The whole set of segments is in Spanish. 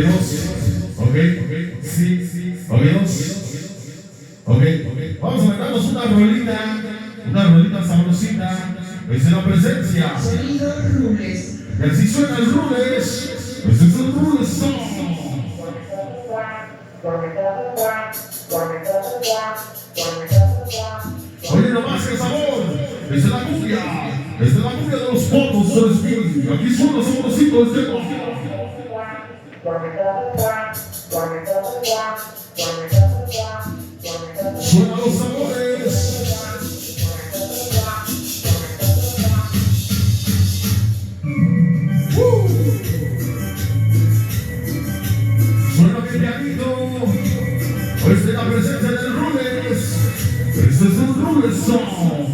Ok, sí, ok, ok. Vamos a meternos una rolita sabrosita. Esa es la presencia. Sonido Rules. Y así suena el Rules. Ese es el Rules Song. Oye, nomás que sabor. Esa es la cumbia. Esta es la cumbia de los fotos del espíritu. Aquí son los sabrositos de suena los sabores. Suena bien pianito. Esta es la presencia del Rules. Este es el Rules Song.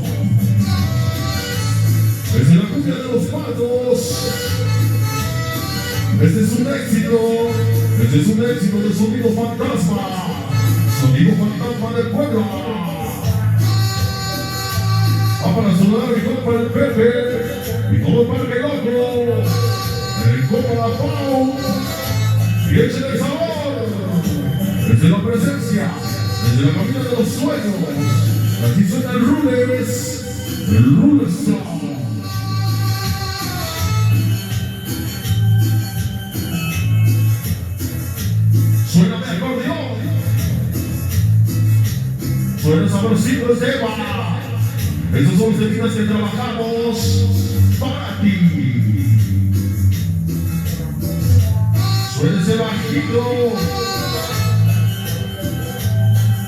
Esta es la cumbia de los patos. Este es un éxito. Este es un éxito del sonido fantasma. Sonido fantasma del pueblo. Va para sonar mi compa el Pepe. Mi compa el Peloco. El compa la Pau. Y échale el sabor. Desde la presencia. Desde la cabina de los sueños. Aquí suena el Rules. El Rules Song. Suena de acordeón. Suena sabrositos de Eva. Esos son los temitas que trabajamos para ti. Suena ese bajito.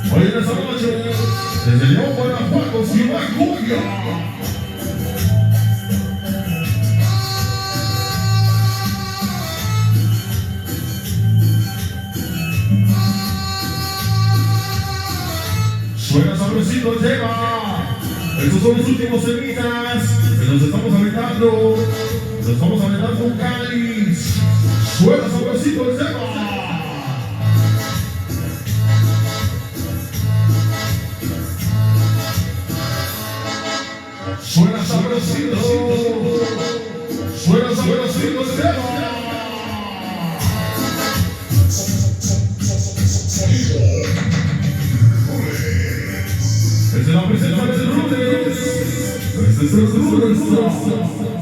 Hoy en esta noche, desde León, Guanajuato, Ciudad Cumbia. Suena sabrosito el tema. Estos son los últimos temitas que nos estamos aventando. Nos estamos aventando un cáliz. Suena sabrosito el tema. Suena sabrosito. Suena sabrosito el tema. Esta es la presencia del Rules. Este es el Rules.